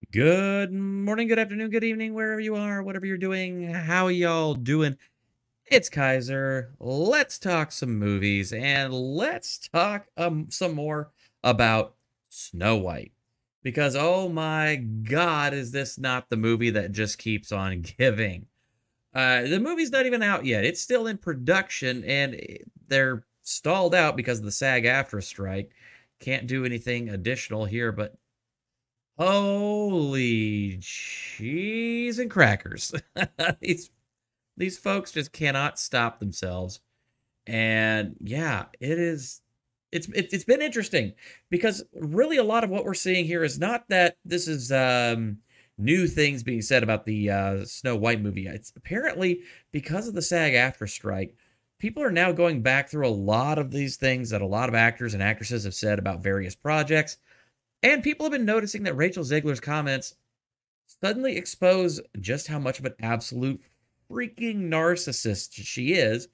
Good morning, good afternoon, good evening, wherever you are, whatever you're doing. How y'all doing? It's Kaiser. Let's talk some movies and let's talk some more about Snow White. Because oh my God, is this not the movie that just keeps on giving? The movie's not even out yet. It's still in production and they're stalled out because of the SAG-AFTRA strike. Can't do anything additional here, but holy cheese and crackers. these these folks just cannot stop themselves. And yeah, it's been interesting because really a lot of what we're seeing here is not that this is new things being said about the Snow White movie. It's apparently because of the SAG-AFTRA strike, people are now going back through a lot of these things that a lot of actors and actresses have said about various projects, and people have been noticing that Rachel Zegler's comments suddenly expose just how much of an absolute freaking narcissist she is,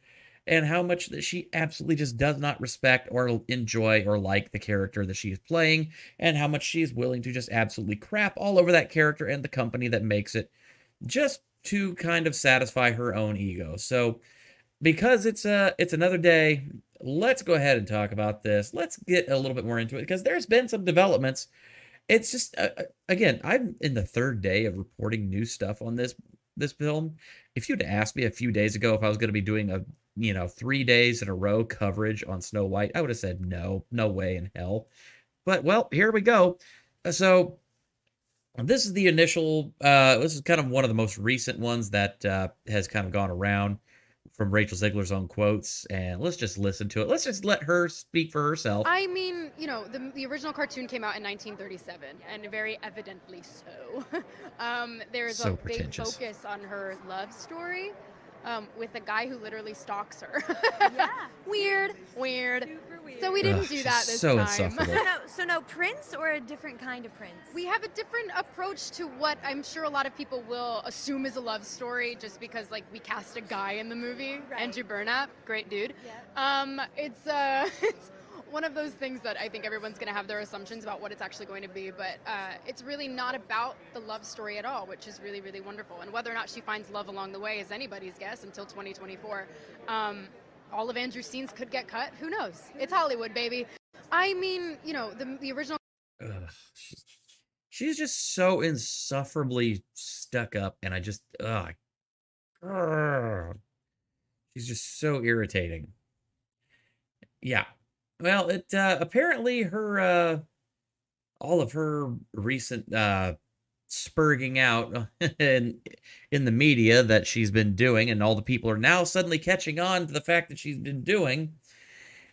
and how much that she absolutely just does not respect or enjoy or like the character that she is playing, and how much she is willing to just absolutely crap all over that character and the company that makes it just to kind of satisfy her own ego. So because it's another day, let's go ahead and talk about this. Let's get a little bit more into it because there's been some developments. It's just again, I'm in the third day of reporting new stuff on this film. If you'd asked me a few days ago if I was going to be doing a 3 days in a row coverage on Snow White, I would have said no, no way in hell. But well, here we go. So this is the initial. This is kind of one of the most recent ones that has kind of gone around from Rachel Zegler's own quotes, and let's just listen to it. Let's just let her speak for herself. I mean, the original cartoon came out in 1937, and very evidently so. There's a So big pretentious. focus on her love story with a guy who literally stalks her. Yeah. Weird, weird. Super weird. So we didn't do She's that this so time. insufferable. So no prince or a different kind of prince? We have a different approach to what I'm sure a lot of people will assume is a love story, just because like we cast a guy in the movie, Right. Andrew Burnap, great dude. Yeah. It's it's one of those things that I think everyone's going to have their assumptions about what it's actually going to be, but it's really not about the love story at all, which is really, really wonderful. And whether or not she finds love along the way is anybody's guess until 2024. All of Andrew's scenes could get cut. Who knows? It's Hollywood, baby. I mean, the original. Ugh, she's just so insufferably stuck up, and I just, grr. She's just so irritating. Yeah. Well, it apparently her all of her recent spurging out in the media that she's been doing, and all the people are now suddenly catching on to the fact that she's been doing.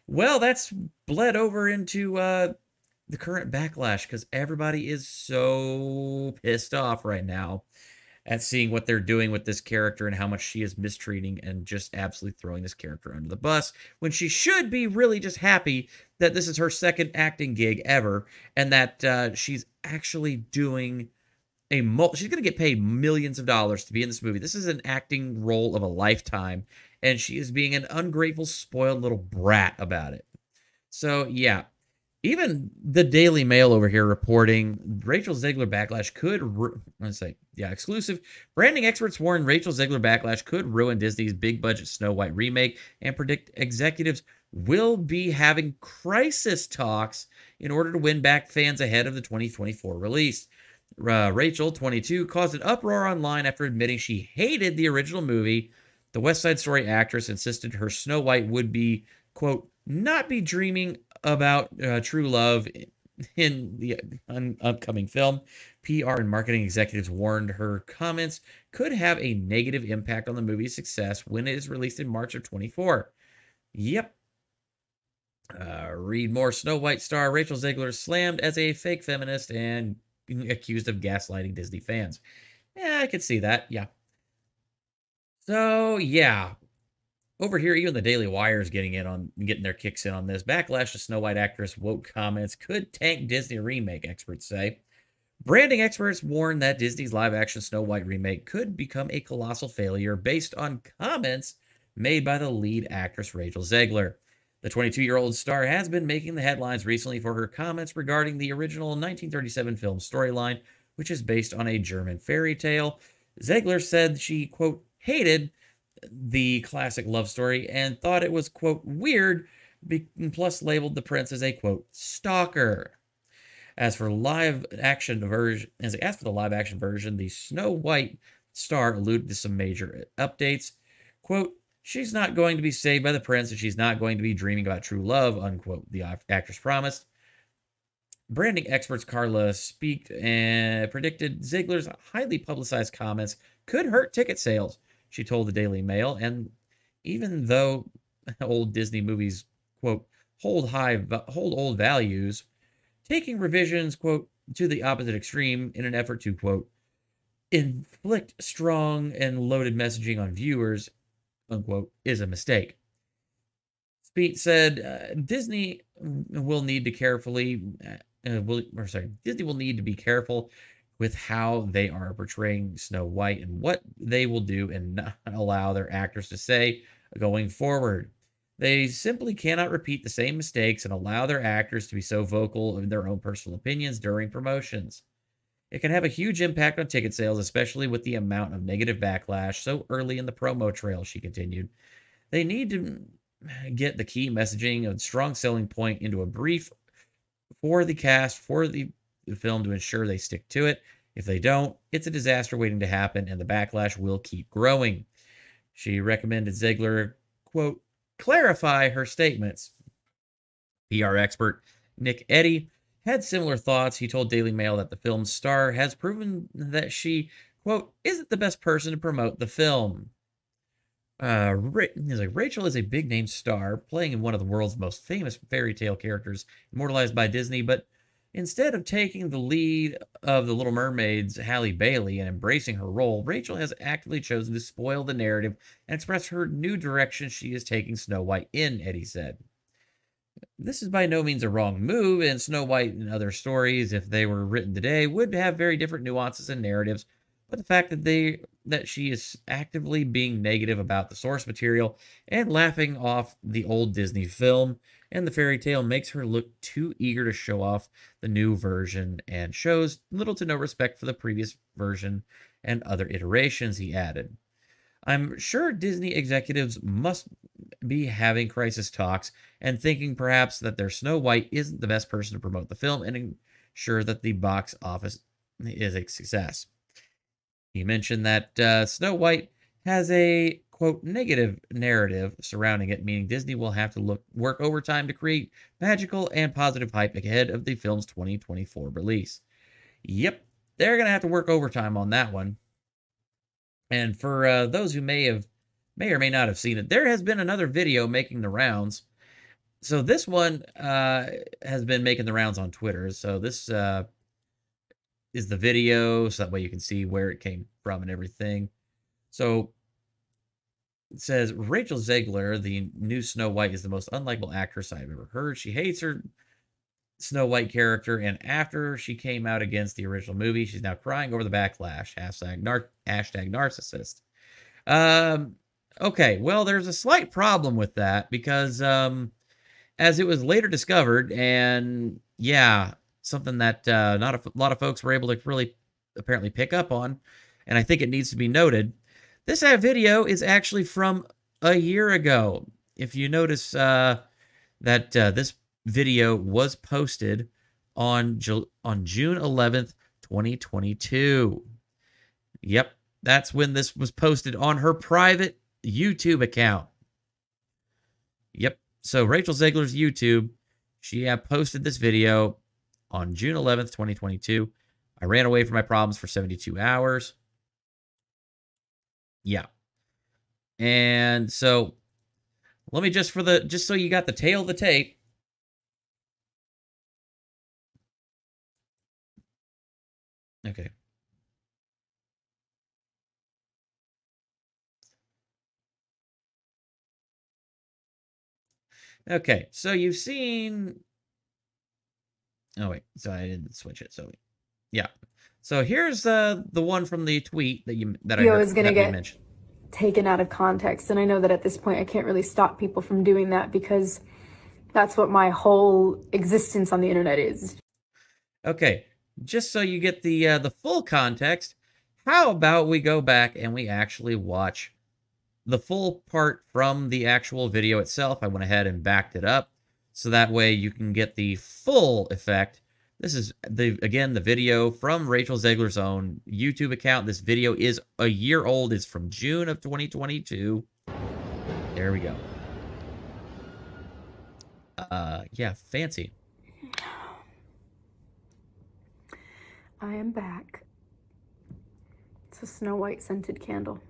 Well, that's bled over into the current backlash because everybody is so pissed off right now at seeing what they're doing with this character and how much she is mistreating and just absolutely throwing this character under the bus when she should be really just happy that this is her second acting gig ever and that she's actually doing she's going to get paid millions of dollars to be in this movie. This is an acting role of a lifetime, and she is being an ungrateful, spoiled little brat about it. So yeah, even the Daily Mail over here reporting Rachel Zegler backlash could, let's say, yeah, exclusive. Branding experts warn Rachel Zegler backlash could ruin Disney's big budget Snow White remake and predict executives will be having crisis talks in order to win back fans ahead of the 2024 release. Rachel, 22, caused an uproar online after admitting she hated the original movie. The West Side Story actress insisted her Snow White would be, quote, not be dreaming about true love in the upcoming film. PR and marketing executives warned her comments could have a negative impact on the movie's success when it is released in March of 24. Yep. Read more. Snow White star Rachel Zegler slammed as a fake feminist and accused of gaslighting Disney fans. Yeah, I could see that. Yeah. So, yeah, over here, even the Daily Wire is getting their kicks in on this. Backlash to Snow White actress woke comments could tank Disney remake, experts say. Branding experts warn that Disney's live-action Snow White remake could become a colossal failure based on comments made by the lead actress Rachel Zegler. The 22-year-old star has been making the headlines recently for her comments regarding the original 1937 film storyline, which is based on a German fairy tale. Zegler said she, quote, hated the classic love story and thought it was, quote, weird, plus labeled the prince as a, quote, stalker. As for the live action version, the Snow White star alluded to some major updates. Quote, she's not going to be saved by the prince and she's not going to be dreaming about true love, unquote, the actress promised. Branding experts Carla Speaked and predicted Ziegler's highly publicized comments could hurt ticket sales, she told the Daily Mail. And even though old Disney movies, quote, hold old values, taking revisions, quote, to the opposite extreme in an effort to, quote, inflict strong and loaded messaging on viewers, unquote, is a mistake. Speet said Disney will need to Disney will need to be careful with how they are portraying Snow White and what they will do and not allow their actors to say going forward. They simply cannot repeat the same mistakes and allow their actors to be so vocal in their own personal opinions during promotions. It can have a huge impact on ticket sales, especially with the amount of negative backlash so early in the promo trail, she continued. They need to get the key messaging and strong selling point into a brief for the cast, for the film to ensure they stick to it. If they don't, it's a disaster waiting to happen and the backlash will keep growing. She recommended Zegler, quote, clarify her statements. PR expert Nick Eddy had similar thoughts. He told Daily Mail that the film's star has proven that she, quote, isn't the best person to promote the film. Rachel is a big-name star, playing in one of the world's most famous fairy tale characters, immortalized by Disney, but instead of taking the lead of The Little Mermaid's Halle Bailey and embracing her role, Rachel has actively chosen to spoil the narrative and express her new direction she is taking Snow White in, Eddie said. This is by no means a wrong move, and Snow White and other stories, if they were written today, would have very different nuances and narratives, but the fact that she is actively being negative about the source material and laughing off the old Disney film and the fairy tale makes her look too eager to show off the new version and shows little to no respect for the previous version and other iterations, he added. I'm sure Disney executives must be having crisis talks and thinking perhaps that their Snow White isn't the best person to promote the film and ensure that the box office is a success. He mentioned that Snow White has a, quote, negative narrative surrounding it, meaning Disney will have to work overtime to create magical and positive hype ahead of the film's 2024 release. Yep, they're going to have to work overtime on that one. And for those who may or may not have seen it, there has been another video making the rounds. So this one has been making the rounds on Twitter. So this is the video, so that way you can see where it came from and everything. So it says, Rachel Zegler, the new Snow White, is the most unlikable actress I've ever heard. She hates her Snow White character, and after she came out against the original movie, she's now crying over the backlash. Hashtag narcissist. Okay, well, there's a slight problem with that because as it was later discovered, and yeah, something that not a lot of folks were able to really apparently pick up on, and I think it needs to be noted, this video is actually from a year ago. If you notice that this video was posted on June 11th, 2022. Yep, that's when this was posted on her private YouTube account. Yep, so Rachel Zegler's YouTube, she posted this video on June 11th, 2022. I ran away from my problems for 72 hours. Yeah. And so let me just so you got the tail of the tape. Okay. Okay, so you've seen... Oh, wait. So I didn't switch it. So, yeah. So here's the one from the tweet that I heard, that we mentioned. Taken out of context, and I know that at this point I can't really stop people from doing that because that's what my whole existence on the internet is. Okay, just so you get the full context, how about we go back and we actually watch the full part from the actual video itself? I went ahead and backed it up so that way you can get the full effect. This is again the video from Rachel Zegler's own YouTube account. This video is a year old. It's from June of 2022. There we go. Yeah, fancy. I am back. It's a Snow White scented candle.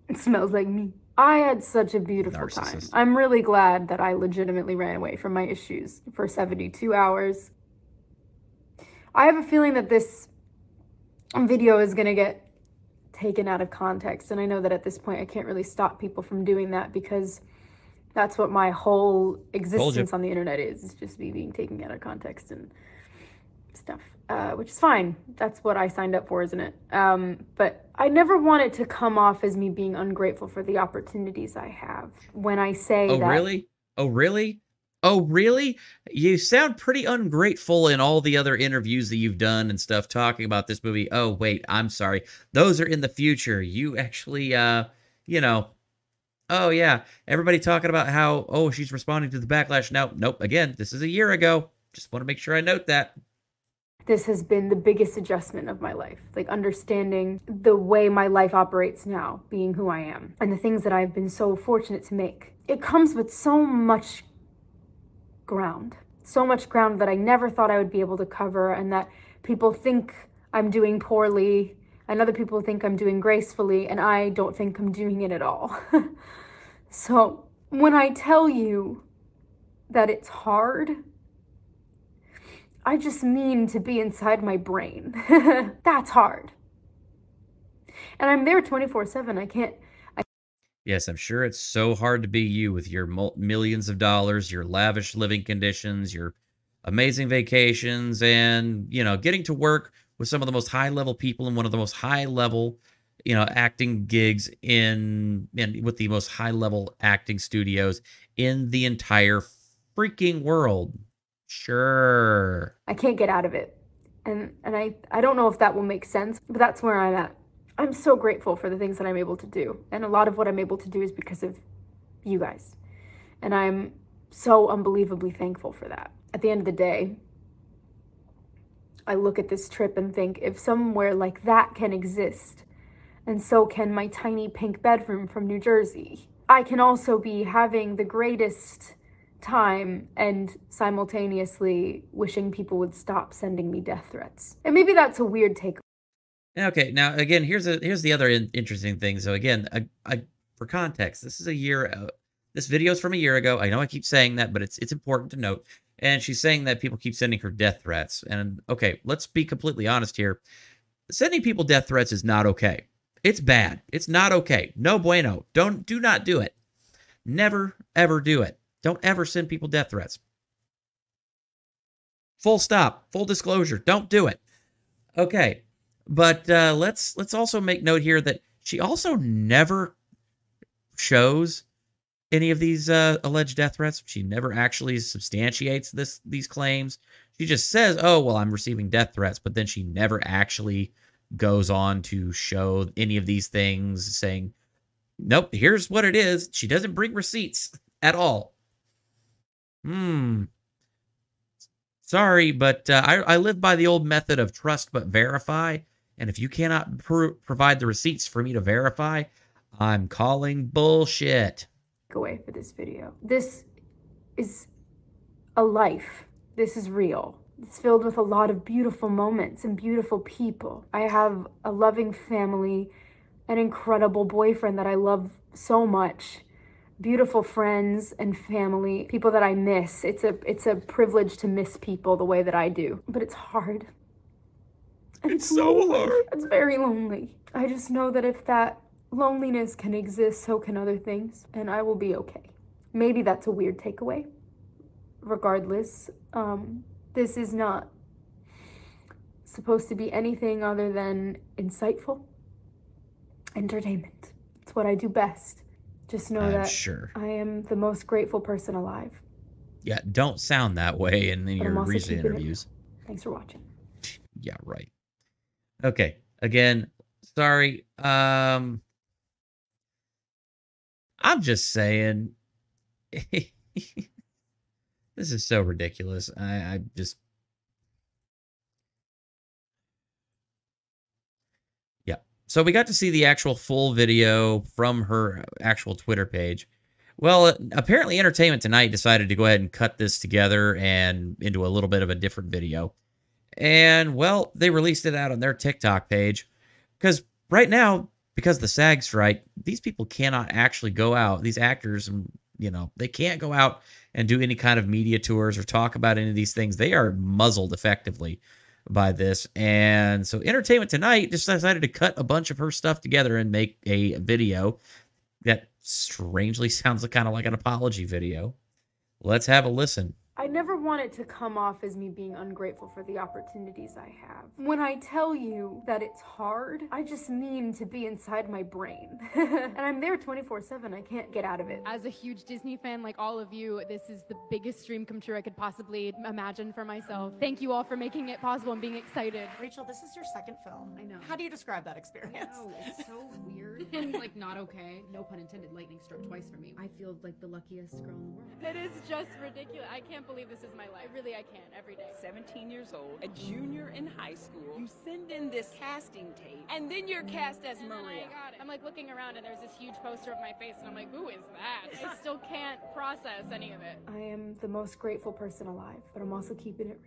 It smells like me. I had such a beautiful time. I'm really glad that I legitimately ran away from my issues for 72 hours. I have a feeling that this video is gonna get taken out of context, and I know that at this point I can't really stop people from doing that because that's what my whole existence on the internet is. It's just me being taken out of context and stuff, which is fine. That's what I signed up for, isn't it? But I never want it to come off as me being ungrateful for the opportunities I have when I say that. Oh, really? Oh, really? Oh, really? You sound pretty ungrateful in all the other interviews that you've done and stuff talking about this movie. Oh, wait, I'm sorry. Those are in the future. You actually, you know, oh, yeah, everybody talking about how, oh, she's responding to the backlash. No, nope, again, this is a year ago. Just want to make sure I note that. This has been the biggest adjustment of my life, like understanding the way my life operates now, being who I am, and the things that I've been so fortunate to make. It comes with so much ground that I never thought I would be able to cover, and that people think I'm doing poorly, and other people think I'm doing gracefully, and I don't think I'm doing it at all. So when I tell you that it's hard, I just mean to be inside my brain. That's hard. And I'm there 24/7. I can't. Yes, I'm sure it's so hard to be you with your millions of dollars, your lavish living conditions, your amazing vacations, and, you know, getting to work with some of the most high-level people in one of the most high-level, you know, acting gigs and with the most high-level acting studios in the entire freaking world. Sure. I can't get out of it. And I don't know if that will make sense, but that's where I'm at. I'm so grateful for the things that I'm able to do. And a lot of what I'm able to do is because of you guys. And I'm so unbelievably thankful for that. At the end of the day, I look at this trip and think, if somewhere like that can exist, and so can my tiny pink bedroom from New Jersey, I can also be having the greatest time and simultaneously wishing people would stop sending me death threats. And maybe that's a weird take. Okay, now again, here's the other interesting thing. So again, for context, this is a year. This video is from a year ago. I know I keep saying that, but it's important to note. And she's saying that people keep sending her death threats. And okay, let's be completely honest here. Sending people death threats is not okay. It's bad. It's not okay. No bueno. Do not do it. Never ever do it. Don't ever send people death threats. Full stop. Full disclosure. Don't do it. Okay. But let's also make note here that she also never shows any of these alleged death threats. She never actually substantiates these claims. She just says, oh, well, I'm receiving death threats, but then she never actually goes on to show any of these things, saying, nope, here's what it is. She doesn't bring receipts at all. Sorry, but I live by the old method of trust but verify. And if you cannot provide the receipts for me to verify, I'm calling bullshit. Away for this video. This is a life. This is real. It's filled with a lot of beautiful moments and beautiful people. I have a loving family, an incredible boyfriend that I love so much, beautiful friends and family, people that I miss. It's a privilege to miss people the way that I do, but it's hard. And it's so hard. It's very lonely. I just know that if that loneliness can exist, so can other things, and I will be okay. Maybe that's a weird takeaway. Regardless, this is not supposed to be anything other than insightful entertainment. It's what I do best. Just know that sure. I am the most grateful person alive. Yeah, don't sound that way in your recent interviews. Thanks for watching. Yeah, right. Okay. Again, sorry. I'm just saying. This is so ridiculous. I just. Yeah. So we got to see the actual full video from her actual Twitter page. Well, apparently Entertainment Tonight decided to go ahead and cut this together and into a little bit of a different video. And, well, they released it out on their TikTok page. Because right now, because of the SAG strike, these people cannot actually go out. These actors, they can't go out and do any kind of media tours or talk about any of these things. They are muzzled effectively by this. And so Entertainment Tonight just decided to cut a bunch of her stuff together and make a video that strangely sounds kind of like an apology video. Let's have a listen. I never want it to come off as me being ungrateful for the opportunities I have. When I tell you that it's hard, I just mean to be inside my brain. And I'm there 24/7. I can't get out of it. As a huge Disney fan like all of you, this is the biggest dream come true I could possibly imagine for myself. Thank you all for making it possible and being excited. Rachel, this is your second film. I know. How do you describe that experience? Oh, it's so weird and like not okay. No pun intended, lightning struck twice for me. I feel like the luckiest girl in the world. It is just ridiculous. I can't believe this is my life. I can't every day. 17 years old, a junior in high school. You send in this casting tape, and then you're cast as Maria. I'm like looking around and there's this huge poster of my face and I'm like, who is that? I still can't process any of it. I am the most grateful person alive, but I'm also keeping it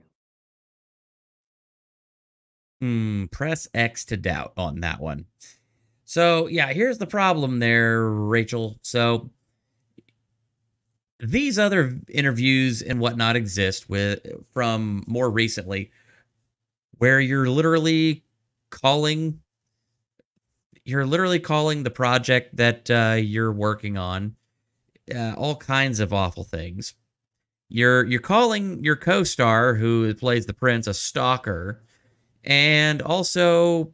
real. Press X to doubt on that one. So, yeah, here's the problem there, Rachel. So, these other interviews and whatnot exist from more recently, where you're literally calling the project that you're working on all kinds of awful things. You're calling your co-star who plays the prince a stalker, and also,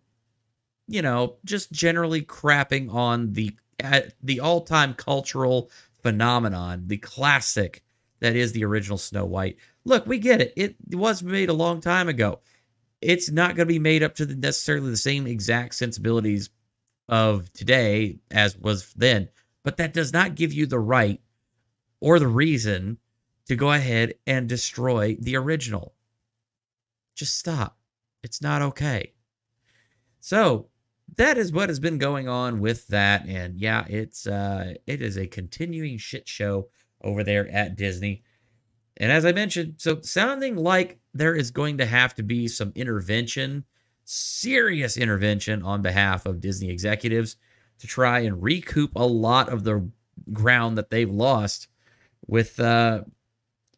just generally crapping on the all-time cultural phenomenon, the classic that is the original Snow White. Look, we get it. It was made a long time ago. It's not going to be made up to necessarily the same exact sensibilities of today as was then, but that does not give you the right or the reason to go ahead and destroy the original. Just stop. It's not okay. So, that is what has been going on with that, and yeah, it is a continuing shit show over there at Disney. And as I mentioned, so sounding like there is going to have to be some intervention, serious intervention on behalf of Disney executives to try and recoup a lot of the ground that they've lost with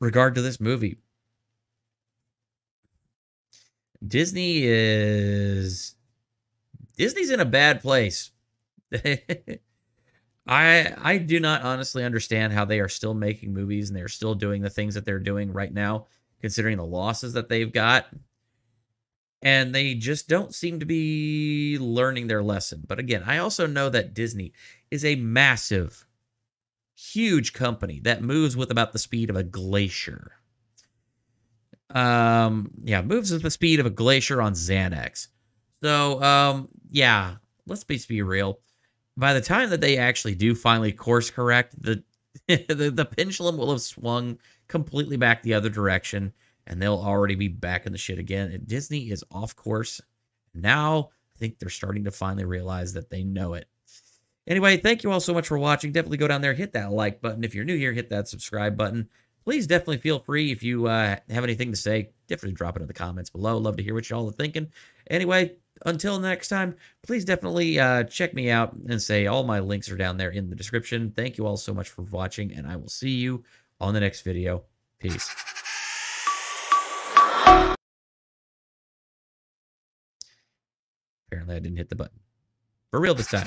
regard to this movie. Disney's in a bad place. I do not honestly understand how they are still making movies and they're still doing the things that they're doing right now, considering the losses that they've got. And they just don't seem to be learning their lesson. But again, I also know that Disney is a massive, huge company that moves with about the speed of a glacier. Yeah, moves with the speed of a glacier on Xanax. So, yeah, let's be real. By the time that they actually do finally course correct, the pendulum will have swung completely back the other direction, and they'll already be back in the shit again. And Disney is off course. Now, I think they're starting to finally realize that they know it. Anyway, thank you all so much for watching. Definitely go down there, hit that like button. If you're new here, hit that subscribe button. Please definitely feel free, if you have anything to say, definitely drop it in the comments below. Love to hear what y'all are thinking. Anyway, until next time, please definitely check me out and say all my links are down there in the description. Thank you all so much for watching, and I will see you on the next video. Peace. Apparently, I didn't hit the button. For real this time.